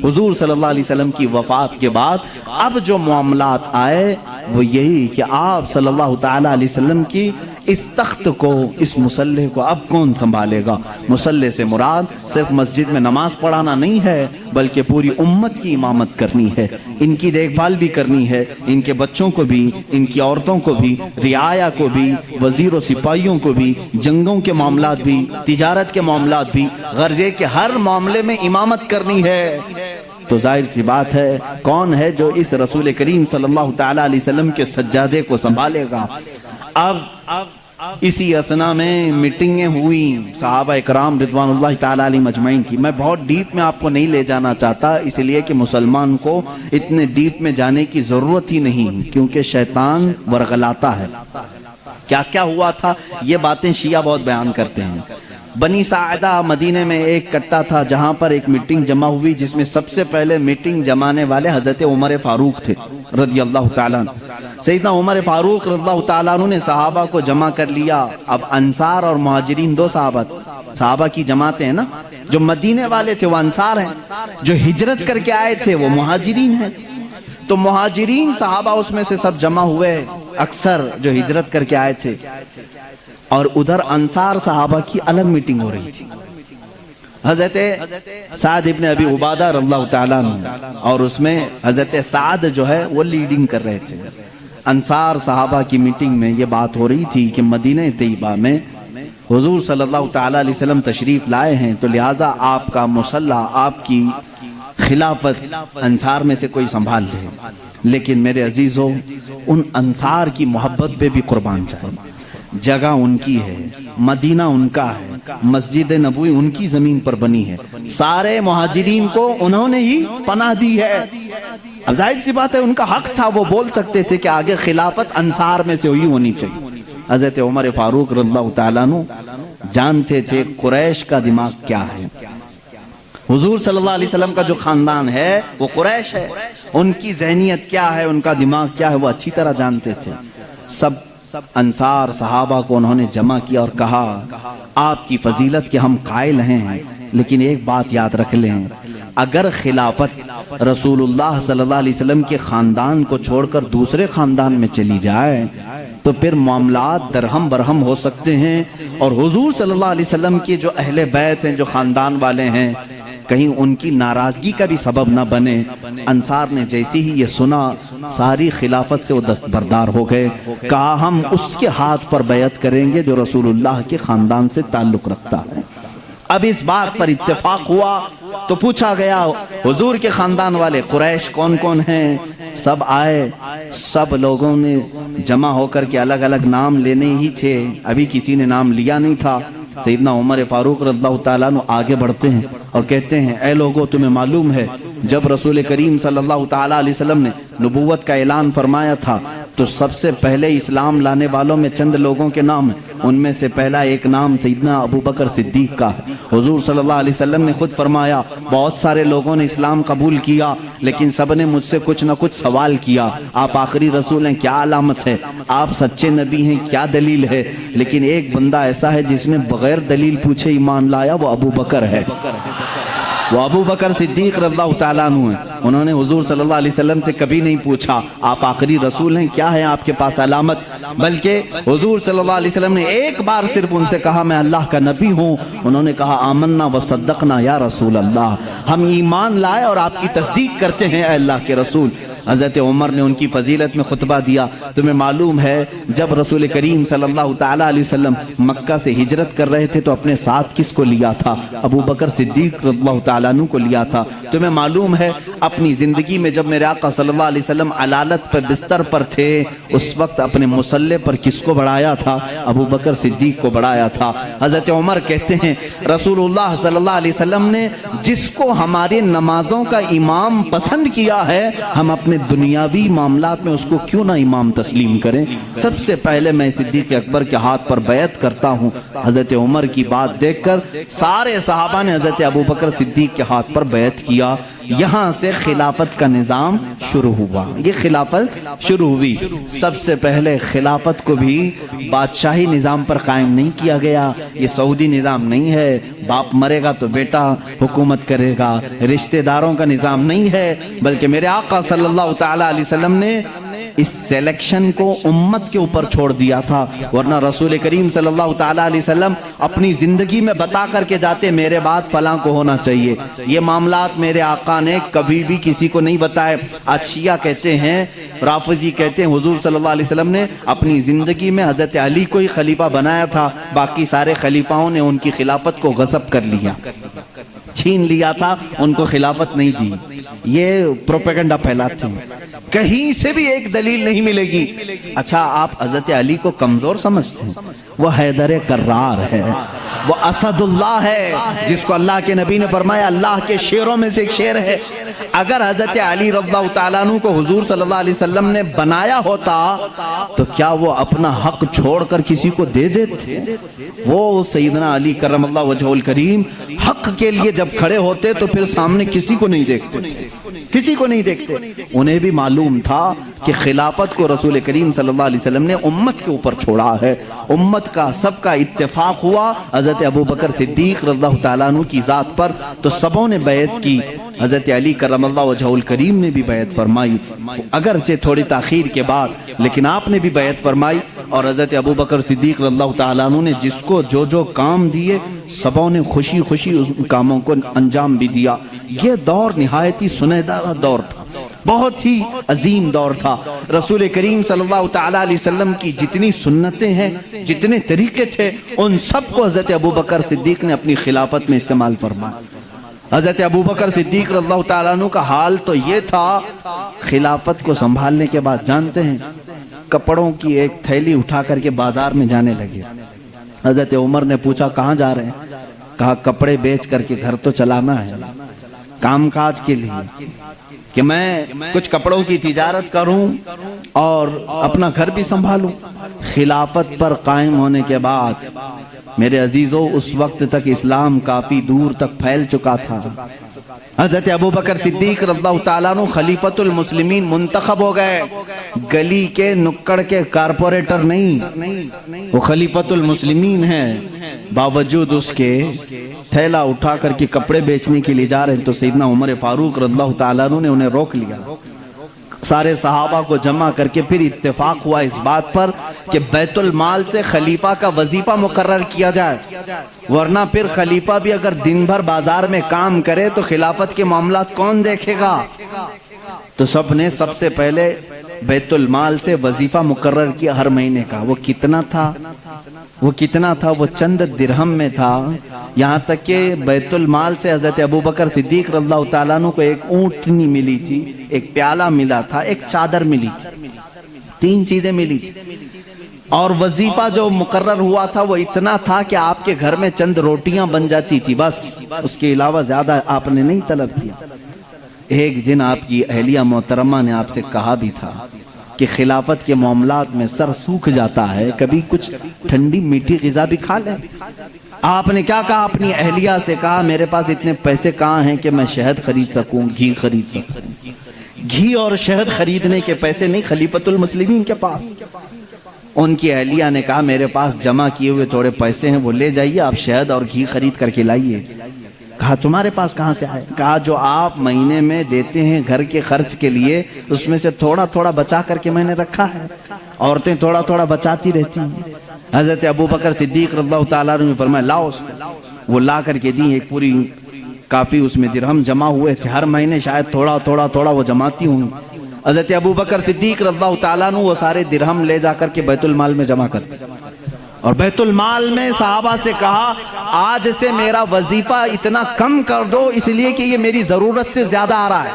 حضور صلی اللہ علیہ وسلم کی وفات کے بعد اب جو معاملات آئے وہ یہی کہ آپ صلی اللہ تعالی علیہ وسلم کی اس تخت کو، اس مصلح کو اب کون سنبھالے گا؟ مصلح سے مراد صرف مسجد میں نماز پڑھانا نہیں ہے، بلکہ پوری امت کی امامت کرنی ہے، ان کی دیکھ بھال بھی کرنی ہے، ان کے بچوں کو بھی، ان کی عورتوں کو بھی، رعایا کو بھی، وزیر و سپاہیوں کو بھی، جنگوں کے معاملات بھی، تجارت کے معاملات بھی، غرض یہ کہ ہر معاملے میں امامت کرنی ہے۔ تو ظاہر سی بات ہے کون ہے جو اس رسول کریم صلی اللہ تعالی علیہ وسلم کے سجادے کو سنبھالے گا؟ اب اسی اسنا میں میٹنگیں ہوئی صحابہ اکرام رضوان اللہ تعالی علیہ مجمعین کی۔ میں بہت ڈیپ میں آپ کو نہیں لے جانا چاہتا، اس لیے کہ مسلمان کو اتنے ڈیپ میں جانے کی ضرورت ہی نہیں، کیونکہ شیطان ورغلاتا ہے۔ کیا کیا ہوا تھا یہ باتیں شیعہ بہت بیان کرتے ہیں۔ بنی ساعدہ مدینے میں ایک کٹا تھا جہاں پر ایک میٹنگ جمع ہوئی، جس میں سب سے پہلے میٹنگ جمانے والے حضرت عمر فاروق تھے رضی اللہ تعالیٰ عنہ۔ سیدنا عمر فاروق رضی اللہ تعالیٰ عنہ نے صحابہ کو جمع کر لیا۔ اب انصار اور مہاجرین دو صحابہ کی جماعتیں ہیں نا، جو مدینے والے تھے وہ انصار ہیں، جو ہجرت کر کے آئے تھے وہ مہاجرین ہیں۔ تو مہاجرین صحابہ اس میں سے سب جمع ہوئے، اکثر جو ہجرت کر کے آئے تھے، اور ادھر انصار صحابہ کی الگ میٹنگ ہو رہی تھی۔ حضرت سعد ابن ابی عبادہ رضی اللہ تعالیٰ عنہ، اور اس میں حضرت سعد جو ہے وہ لیڈنگ کر رہے تھے۔ انصار صحابہ کی میٹنگ میں یہ بات ہو رہی تھی کہ مدینہ طیبہ میں حضور صلی اللہ تعالیٰ علیہ وسلم تشریف لائے ہیں، تو لہٰذا آپ کا مصلح، آپ کی خلافت انصار میں سے کوئی سنبھال لے۔ لیکن میرے عزیزو، ان انصار کی محبت پہ بھی قربان جائے۔ جگہ ان کی ہے، مدینہ ان کا ہے، مسجد نبوی ان کی زمین پر بنی ہے، سارے مہاجرین کو انہوں نے ہی پناہ دی ہے۔ اب ظاہر سی بات ہے ان کا حق تھا، وہ بول سکتے تھے کہ آگے خلافت انصار میں سے ہوئی ہونی چاہیے۔ حضرت عمر فاروق رضی اللہ تعالیٰ عنہ جانتے تھے قریش کا دماغ کیا ہے۔ حضور صلی اللہ علیہ وسلم کا جو خاندان ہے وہ قریش ہے، ان کی ذہنیت کیا ہے، ان کا دماغ کیا ہے، وہ اچھی طرح جانتے تھے۔ سب انصار صحابہ کو انہوں نے جمع کیا اور کہا آپ کی فضیلت کے ہم قائل ہیں، لیکن ایک بات یاد رکھ لیں، اگر خلافت رسول اللہ صلی اللہ علیہ وسلم کے خاندان کو چھوڑ کر دوسرے خاندان میں چلی جائے تو پھر معاملات درہم برہم ہو سکتے ہیں، اور حضور صلی اللہ علیہ وسلم کے جو اہل بیت ہیں، جو خاندان والے ہیں، کہیں ان کی ناراضگی کا بھی سبب نہ بنے۔ انصار نے جیسی ہی یہ سنا ساری خلافت سے وہ دستبردار ہو گئے، کہا ہم اس کے ہاتھ پر بیعت کریں گے جو رسول اللہ کے خاندان سے تعلق رکھتا ہے۔ اب اس بات پر اتفاق ہوا تو پوچھا گیا حضور کے خاندان والے قریش کون کون ہیں؟ سب آئے، سب لوگوں نے جمع ہو کر کے الگ الگ نام لینے ہی تھے، ابھی کسی نے نام لیا نہیں تھا۔ سیدنا عمر فاروق رضی اللہ تعالیٰ عنہ آگے بڑھتے ہیں اور کہتے ہیں اے لوگوں، تمہیں معلوم ہے جب رسول کریم صلی اللہ تعالیٰ علیہ وسلم نے نبوت کا اعلان فرمایا تھا تو سب سے پہلے اسلام لانے والوں میں چند لوگوں کے نام ہیں، ان میں سے پہلا ایک نام سیدنا ابو بکر صدیق کا ہے۔ حضور صلی اللہ علیہ وسلم نے خود فرمایا بہت سارے لوگوں نے اسلام قبول کیا، لیکن سب نے مجھ سے کچھ نہ کچھ سوال کیا، آپ آخری رسول ہیں، کیا علامت ہے؟ آپ سچے نبی ہیں، کیا دلیل ہے؟ لیکن ایک بندہ ایسا ہے جس نے بغیر دلیل پوچھے ایمان لایا، وہ ابو بکر ہے، وہ ابو بکر صدیق رضی اللہ تعالیٰ عنہ ہیں۔ انہوں نے حضور صلی اللہ علیہ وسلم سے کبھی نہیں پوچھا آپ آخری رسول ہیں، کیا ہے آپ کے پاس علامت، بلکہ حضور صلی اللہ علیہ وسلم نے ایک بار صرف ان سے کہا میں اللہ کا نبی ہوں۔ انہوں نے کہا آمنا وصدقنا یا رسول اللہ، ہم ایمان لائے اور آپ کی تصدیق کرتے ہیں اے اللہ کے رسول۔ حضرت عمر نے ان کی فضیلت میں خطبہ دیا۔ تمہیں معلوم ہے جب رسول کریم صلی اللہ تعالیٰ علیہ وسلم مکہ سے ہجرت کر رہے تھے تو اپنے ساتھ کس کو لیا تھا؟ ابو بکر صدیق رضی اللہ تعالیٰ عنہ کو لیا تھا۔ تمہیں معلوم ہے اپنی زندگی میں جب میرے آقا صلی اللہ علیہ وسلم علالت پر بستر پر تھے اس وقت اپنے مصلے پر کس کو بڑھایا تھا؟ ابو بکر صدیق کو بڑھایا تھا۔ حضرت عمر کہتے ہیں رسول اللہ صلی اللہ علیہ وسلم نے جس کو ہماری نمازوں کا امام پسند کیا ہے، ہم اپنے دنیاوی معاملات میں اس کو کیوں نہ امام تسلیم کریں؟ سب سے پہلے میں صدیق اکبر کے ہاتھ پر بیعت کرتا ہوں۔ حضرت عمر کی بات دیکھ کر سارے صحابہ نے حضرت ابو بکر صدیق کے ہاتھ پر بیعت کیا۔ یہاں سے خلافت کا نظام شروع ہوا، یہ خلافت شروع ہوئی۔ سب سے پہلے خلافت کو بھی بادشاہی نظام پر قائم نہیں کیا گیا، یہ سعودی نظام نہیں ہے، باپ مرے گا تو بیٹا حکومت کرے گا، رشتہ داروں کا نظام نہیں ہے، بلکہ میرے آقا صلی اللہ تعالیٰ علیہ وسلم نے اس سیلیکشن کو امت کے اوپر چھوڑ دیا تھا، ورنہ رسول کریم صلی اللہ تعالیٰ علیہ وسلم اپنی زندگی میں بتا کر کے جاتے میرے بعد فلاں کو ہونا چاہیے۔ یہ معاملات میرے آقا نے کبھی بھی کسی کو نہیں بتائے۔ آج شیعہ کہتے ہیں، رافضی کہتے ہیں حضور صلی اللہ علیہ وسلم نے اپنی زندگی میں حضرت علی کو ہی خلیفہ بنایا تھا، باقی سارے خلیفاؤں نے ان کی خلافت کو غصب کر لیا، چھین لیا تھا، ان کو خلافت نہیں دی۔ یہ پروپیگنڈا پھیلاتے ہیں، کہیں سے بھی ایک دلیل نہیں ملے گی۔ اچھا آپ حضرت علی کو کمزور سمجھتے ہیں؟ وہ حیدر کرار ہے، وہ اسد اللہ ہے، جس کو اللہ کے نبی نے فرمایا اللہ کے شیروں میں سے ایک شیر ہے۔ اگر حضرت علی رضی اللہ تعالیٰ عنہ کو حضور صلی اللہ علیہ وسلم نے بنایا ہوتا تو کیا وہ اپنا حق چھوڑ کر کسی کو دے دیتے؟ وہ سیدنا علی کرم اللہ وجہہ الکریم حق کے لیے جب کھڑے ہوتے تو پھر سامنے کسی کو نہیں دیکھتے، کسی کو نہیں دیکھتے۔ انہیں بھی معلوم تھا کہ خلافت کو رسول کریم صلی اللہ علیہ وسلم نے امت کے اوپر چھوڑا ہے، امت کا سب کا اتفاق ہوا حضرت ابوبکر صدیق رضی اللہ تعالیٰ عنہ کی ذات پر، تو سبوں نے بیعت کی، حضرت علی کرم اللہ وجہہ الکریم نے بھی بیعت فرمائی، اگرچہ تھوڑی تاخیر کے بعد، لیکن آپ نے بھی بیعت فرمائی، اور حضرت ابوبکر صدیق رضی اللہ تعالیٰ عنہ نے جس کو جو جو کام دیے سبوں نے خوشی خوشی ان کاموں کو انجام بھی دیا۔ یہ دور نہایت ہی سنہرا دور تھا، بہت ہی عظیم دور تھا۔ رسول کریم صلی اللہ تعالیٰ علیہ وسلم کی جتنی سنتیں ہیں، جتنے طریقے تھے، ان سب کو حضرت ابوبکر صدیق نے اپنی خلافت میں استعمال فرمایا۔ حضرت ابوبکر صدیق رضی اللہ تعالیٰ عنہ کا حال تو یہ تھا، خلافت کو سنبھالنے کے بعد جانتے ہیں کپڑوں کی ایک تھیلی اٹھا کر کے بازار میں جانے لگے۔ حضرت عمر نے پوچھا کہاں جا رہے ہیں؟ کہا کپڑے بیچ کر کے گھر تو چلانا ہے، کام کاج کے لیے، کہ میں کچھ کپڑوں کی تجارت کروں اور اپنا گھر بھی سنبھالوں۔ خلافت پر قائم ہونے کے بعد میرے عزیزوں اس وقت تک اسلام کافی دور تک پھیل چکا تھا۔ حضرت ابوبکر صدیق رضی اللہ تعالیٰ عنہ خلیفۃ المسلمین منتخب ہو گئے، گلی کے نکڑ کے کارپوریٹر نہیں، وہ خلیفۃ المسلمین ہیں۔ باوجود اس کے تھیلا اٹھا کر کے کپڑے بیچنے کے لیے جا رہے ہیں تو سیدنا عمر فاروق رضی اللہ تعالیٰ عنہ نے انہیں روک لیا۔ سارے صحابہ کو جمع کر کے پھر اتفاق ہوا اس بات پر کہ بیت المال سے خلیفہ کا وظیفہ مقرر کیا جائے، ورنہ پھر خلیفہ بھی اگر دن بھر بازار میں کام کرے تو خلافت کے معاملات کون دیکھے گا؟ تو سب نے سب سے پہلے بیت المال سے وظیفہ مقرر کیا ہر مہینے کا۔ وہ کتنا تھا؟ وہ چند درہم میں تھا، یہاں تک کہ بیت المال سے حضرت ابوبکر صدیق رضی اللہ تعالیٰ عنہ کو ایک اونٹنی ملی تھی، ایک پیالہ ملا تھا، ایک چادر ملی تھی، 3 چیزیں ملی تھی۔ اور وظیفہ جو مقرر ہوا تھا وہ اتنا تھا کہ آپ کے گھر میں چند روٹیاں بن جاتی تھی، بس اس کے علاوہ زیادہ آپ نے نہیں طلب کیا۔ ایک دن آپ کی اہلیہ محترمہ نے آپ سے کہا بھی تھا کہ خلافت کے معاملات میں سر سوکھ جاتا ہے، کبھی کچھ ٹھنڈی میٹھی غذا بھی کھا لیں۔ آپ نے کیا کہا؟ اپنی اہلیہ سے کہا میرے پاس اتنے پیسے کہاں ہیں کہ میں شہد خرید سکوں، گھی خرید سکوں۔ گھی اور شہد خریدنے کے پیسے نہیں خلیفۃ المسلمین کے پاس۔ ان کی اہلیہ نے کہا میرے پاس جمع کیے ہوئے تھوڑے پیسے ہیں، وہ لے جائیے، آپ شہد اور گھی خرید کر کے لائیے۔ کہا تمہارے پاس کہاں سے آئے؟ کہا جو آپ مہینے میں دیتے ہیں گھر کے خرچ کے لیے، اس میں سے تھوڑا تھوڑا بچا کر کے میں نے رکھا ہے، عورتیں تھوڑا تھوڑا بچاتی رہتی ہیں۔ حضرت ابوبکر صدیق رضی اللہ تعالیٰ عنہ نے فرمایا لاؤ اس کو، وہ لا کر کے دی، ایک پوری کافی اس میں درہم جمع ہوئے تھے، ہر مہینے شاید تھوڑا تھوڑا تھوڑا وہ جماتی ہوں۔ حضرت ابوبکر صدیق رضی اللہ تعالیٰ عنہ وہ سارے درہم لے جا کر کے بیت المال میں جمع کرتے، اور بیت المال میں صحابہ سے کہا آج سے میرا وظیفہ اتنا کم کر دو، اس لیے کہ یہ میری ضرورت سے زیادہ آ رہا ہے،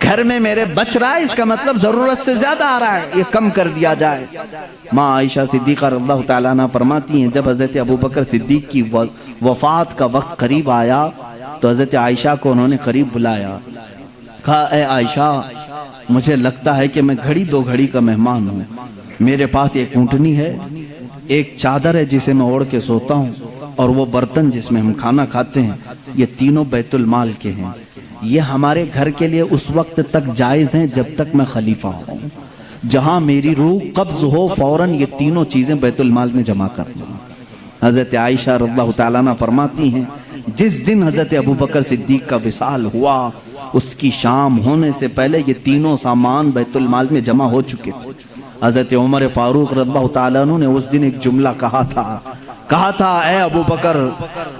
گھر میں میرے بچ رہا ہے، اس کا مطلب ضرورت سے زیادہ آ رہا ہے، یہ کم کر دیا جائے۔ ماں عائشہ صدیقہ رضی اللہ تعالیٰ عنہ فرماتی ہیں جب حضرت ابوبکر صدیق کی وفات کا وقت قریب آیا تو حضرت عائشہ کو انہوں نے قریب بلایا، کہا اے عائشہ مجھے لگتا ہے کہ میں گھڑی 2 گھڑی کا مہمان ہوں، میرے پاس ایک اونٹنی ہے، ایک چادر ہے جسے میں اوڑھ کے سوتا ہوں، اور وہ برتن جس میں ہم کھانا کھاتے ہیں، یہ تینوں بیت المال کے ہیں، یہ ہمارے گھر کے لیے اس وقت تک جائز ہیں جب تک میں خلیفہ ہوں، جہاں میری روح قبض ہو فوراً یہ تینوں چیزیں بیت المال میں جمع کر دوں۔ حضرت عائشہ رضی اللہ تعالیٰ عنہ فرماتی ہیں جس دن حضرت ابوبکر صدیق کا وصال ہوا اس کی شام ہونے سے پہلے یہ تینوں سامان بیت المال میں جمع ہو چکے تھے۔ حضرت عمر فاروق رضی اللہ تعالیٰ عنہ نے اس دن ایک جملہ کہا تھا اے ابوبکر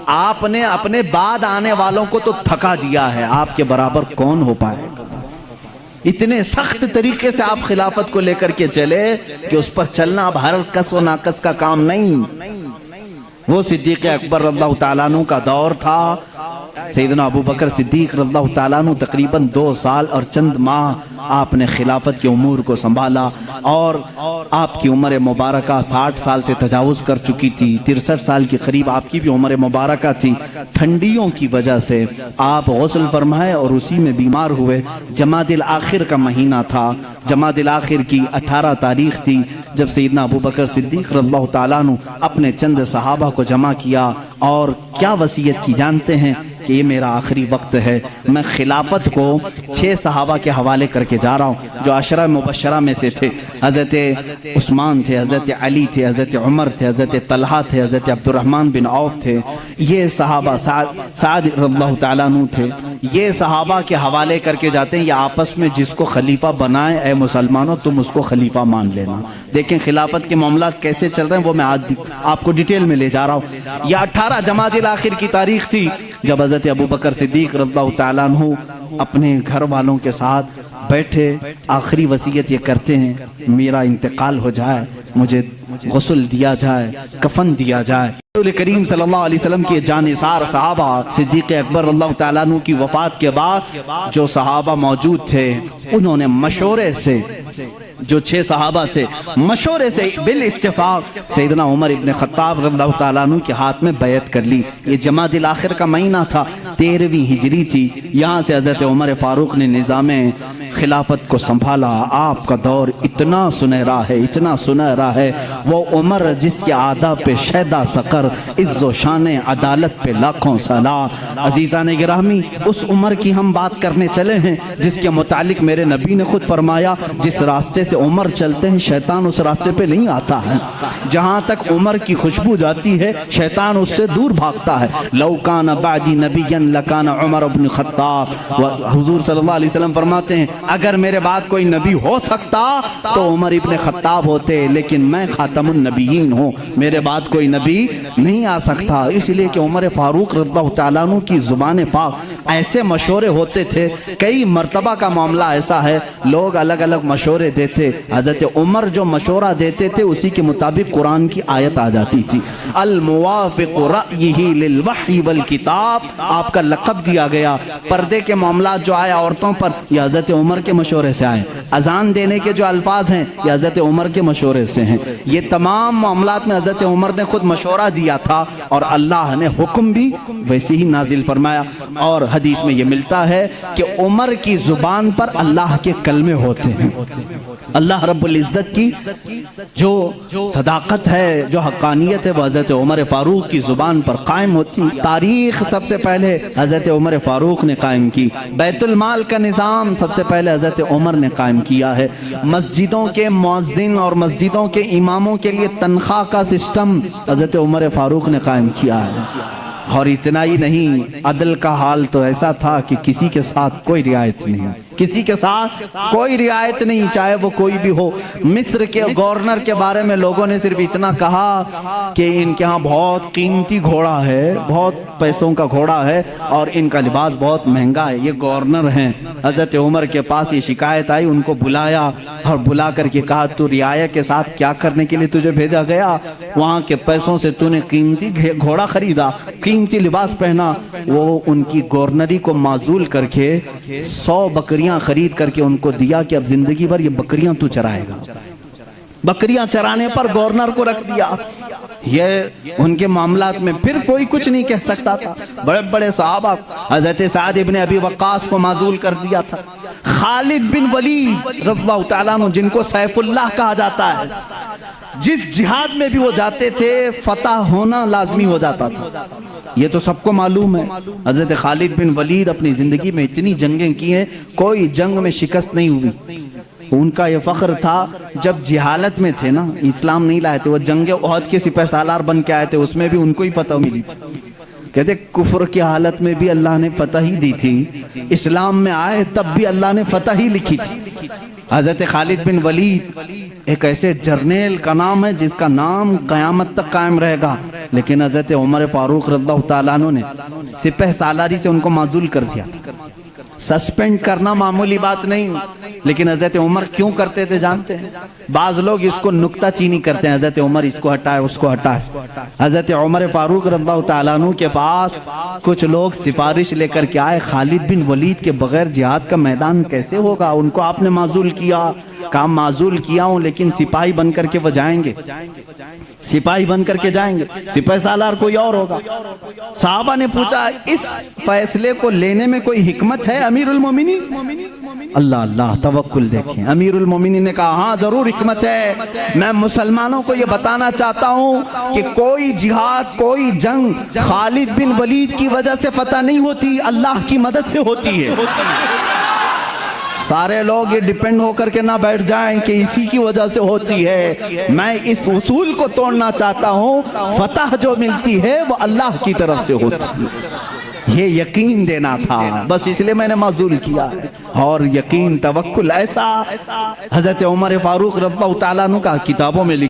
آپ نے اپنے بعد آنے والوں کو تو تھکا دیا ہے، آپ کے برابر کون ہو پائے گا؟ اتنے سخت طریقے سے آپ خلافت کو لے کر کے چلے کہ اس پر چلنا اب ہر کس و ناکس کا کام نہیں۔ وہ صدیق اکبر رضی اللہ تعالیٰ عنہ کا دور تھا۔ سیدنا ابوبکر صدیق رضی اللہ تعالیٰ عنہ تقریباً 2 سال اور چند ماہ آپ نے خلافت کے امور کو سنبھالا، اور آپ کی عمر مبارکہ 60 سال سے تجاوز کر چکی تھی، 63 سال کے قریب آپ کی بھی عمر مبارکہ تھی۔ ٹھنڈیوں کی وجہ سے آپ غسل فرمائے اور اسی میں بیمار ہوئے۔ جمادی الاخر کا مہینہ تھا، جمادی الاخر کی 18 تاریخ تھی جب سیدنا ابوبکر صدیق رضی اللہ تعالیٰ عنہ اپنے چند صحابہ کو جمع کیا اور کیا وصیت کی جانتے ہیں کہ یہ میرا آخری وقت ہے، میں خلافت کو 6 صحابہ کے حوالے کر کے جا رہا ہوں جو عشرہ مبشرہ میں سے تھے۔ حضرت عثمان تھے، حضرت علی تھے، حضرت عمر تھے، حضرت طلحہ تھے، حضرت عبد الرحمن بن عوف تھے، یہ صحابہ سعد رضی اللہ تعالیٰ عنہ تھے۔ یہ صحابہ کے حوالے کر کے جاتے ہیں، یہ آپس میں جس کو خلیفہ بنائے اے مسلمانوں تم اس کو خلیفہ مان لینا۔ دیکھیں خلافت کے معاملات کیسے چل رہے ہیں، وہ میں آج آپ کو ڈیٹیل میں لے جا رہا ہوں۔ یہ 18 جمادی الاخر کی تاریخ تھی جب حضرت ابوبکر صدیق رضی اللہ تعالیٰ عنہ اپنے گھر والوں کے ساتھ بیٹھے، آخری وصیت یہ کرتے ہیں میرا انتقال ہو جائے، مجھے غسل دیا جائے، کفن دیا جائے۔ رسول کریم صلی اللہ علیہ وسلم کے جانثار صحابہ صدیق اکبر رضی اللہ تعالیٰ عنہ کی وفات کے بعد جو صحابہ موجود تھے انہوں نے مشورے سے، جو 6 صحابہ تھے مشورے سے بالاتفاق سیدنا عمر ابن خطاب رضی اللہ تعالیٰ عنہ کے ہاتھ میں بیعت کر لی۔ یہ جمادی الاخر کا مہینہ تھا، 13ویں ہجری تھی۔ یہاں سے حضرت عمر فاروق نے نظام خلافت کو سنبھالا۔ آپ کا دور اتنا سنہرا ہے، اتنا سنہرا ہے، وہ عمر جس کے آداب پہ شیدا سقر، عز و شان عدالت پہ لاکھوں سلام۔ عزیزان گرامی، اس عمر کی ہم بات کرنے چلے ہیں جس کے متعلق میرے نبی نے خود فرمایا جس راستے سے عمر چلتے ہیں شیطان اس راستے پہ نہیں آتا ہے، جہاں تک عمر کی خوشبو جاتی ہے شیطان اس سے دور بھاگتا ہے۔ لو کان بعدی نبیا لکان عمر بن خطاب، حضور صلی اللہ علیہ وسلم فرماتے ہیں اگر میرے بعد کوئی نبی ہو سکتا تو عمر ابن خطاب ہوتے، لیکن میں خاتم النبیین ہوں، میرے بعد کوئی نبی نہیں آ سکتا۔ اس لیے کہ عمر فاروق رضی اللہ تعالیٰ عنہ کی زبان پاک ایسے مشورے ہوتے تھے، کئی مرتبہ کا معاملہ ایسا ہے لوگ الگ الگ مشورے دیتے، حضرت عمر جو مشورہ دیتے تھے اسی کے مطابق قرآن کی آیت آ جاتی تھی۔ الموافق رأیہ للوحی والکتاب آپ کا لقب دیا گیا۔ پردے کے معاملات جو آئے عورتوں پر یہ حضرت عمر کے مشورے سے آئے، اذان دینے کے جو الفاظ ہیں یہ حضرت عمر کے مشورے سے ہیں، یہ تمام معاملات میں حضرت عمر نے خود مشورہ دیا تھا اور اللہ نے حکم بھی ویسے ہی نازل فرمایا۔ اور حدیث میں یہ ملتا ہے کہ عمر کی زبان پر اللہ کے کلمے ہوتے ہیں، اللہ رب العزت کی جو صداقت ہے، جو حقانیت ہے وہ حضرت عمر فاروق کی زبان پر قائم ہوتی۔ تاریخ سب سے پہلے حضرت عمر فاروق نے قائم کی، بیت المال کا نظام سب سے پہلے حضرت عمر نے قائم کیا ہے، مسجدوں کے مؤذن اور مسجدوں کے اماموں کے لیے تنخواہ کا سسٹم حضرت عمر فاروق نے قائم کیا ہے۔ اور اتنا ہی نہیں، عدل کا حال تو ایسا تھا کہ کسی کے ساتھ کوئی رعایت نہیں، کسی کے ساتھ کوئی رعایت نہیں، چاہے وہ کوئی بھی ہو۔ مصر کے گورنر کے بارے میں لوگوں نے صرف اتنا کہا کہ ان کے ہاں بہت قیمتی گھوڑا ہے، بہت پیسوں کا گھوڑا ہے اور ان کا لباس بہت مہنگا ہے، یہ گورنر ہیں۔ حضرت عمر کے پاس یہ شکایت آئی، ان کو بلایا اور بلا کر کے کہا تو رعایا کے ساتھ کیا کرنے کے لیے تجھے بھیجا گیا؟ وہاں کے پیسوں سے تو نے قیمتی گھوڑا خریدا، قیمتی لباس پہنا۔ وہ ان کی گورنری کو معزول کر کے 100 بکریاں خرید کر کے ان کو دیا کہ اب زندگی بھر یہ بکریاں تو چرائے گا۔ بکریاں چرانے پر گورنر کو رکھ دیا۔ یہ ان کے معاملات میں پھر کوئی کچھ نہیں کہہ سکتا تھا۔ بڑے بڑے صحابہ، حضرت سعد ابن ابی وقاص کو معزول کر دیا تھا، خالد بن ولید رضی اللہ تعالیٰ عنہ جن کو سیف اللہ کہا جاتا ہے، جس جہاد میں بھی وہ جاتے تھے فتح ہونا لازمی ہو جاتا تھا، یہ تو سب کو معلوم ہے۔ حضرت خالد بن ولید اپنی زندگی میں اتنی جنگیں کی ہیں، کوئی جنگ میں شکست نہیں ہوئی، ان کا یہ فخر تھا جب جہالت میں تھے نا، اسلام نہیں لائے تھے، وہ جنگ احد کے سپہ سالار بن کے آئے تھے، اس میں بھی ان کو ہی فتح ملی تھی۔ کہتے کفر کی حالت میں بھی اللہ نے فتح ہی دی تھی، اسلام میں آئے تب بھی اللہ نے فتح ہی لکھی تھی۔ حضرت خالد بن ولید ایک ایسے جرنیل کا نام ہے جس کا نام قیامت تک قائم رہے گا، لیکن حضرت عمر فاروق رضی اللہ تعالیٰ عنہ نے سپہ سالاری سے ان کو معزول کر دیا تھا۔ سسپینڈ کرنا معمولی بات نہیں، لیکن حضرت عمر کیوں کرتے تھے جانتے ہیں؟ بعض لوگ اس کو نکتہ چینی کرتے ہیں، حضرت عمر اس کو ہٹائے اس کو ہٹائے۔ حضرت عمر فاروق رضی اللہ تعالیٰ عنہ کے پاس کچھ لوگ سفارش لے کر کے آئے، خالد بن ولید کے بغیر جہاد کا میدان کیسے ہوگا؟ ان کو آپ نے معزول کیا، کام معزول کیا ہوں لیکن سپاہی بن کر کے وہ جائیں گے، سپاہی بن کر کے جائیں گے، سپہ سالار کوئی اور ہوگا۔ صحابہ نے پوچھا اس فیصلے کو لینے میں کوئی حکمت ہے امیر المومنین؟ اللہ اللہ، توکل دیکھیں۔ امیر المومنین نے کہا ہاں ضرور حکمت ہے، میں مسلمانوں کو یہ بتانا چاہتا ہوں کہ کوئی جہاد کوئی جنگ خالد بن ولید کی وجہ سے فتح نہیں ہوتی، اللہ کی مدد سے ہوتی ہے۔ سارے لوگ یہ ڈیپینڈ ہو کر کے نہ بیٹھ جائیں کہ اسی کی وجہ سے ہوتی ہے، میں اس اصول کو توڑنا چاہتا ہوں، فتح جو ملتی ہے وہ اللہ کی طرف سے ہوتی ہے، یہ یقین دینا تھا، بس اس لیے میں نے معزول کیا ہے۔ اور یقین توکل ایسا حضرت عمر فاروق رضی اللہ تعالیٰ عنہ کا کتابوں میں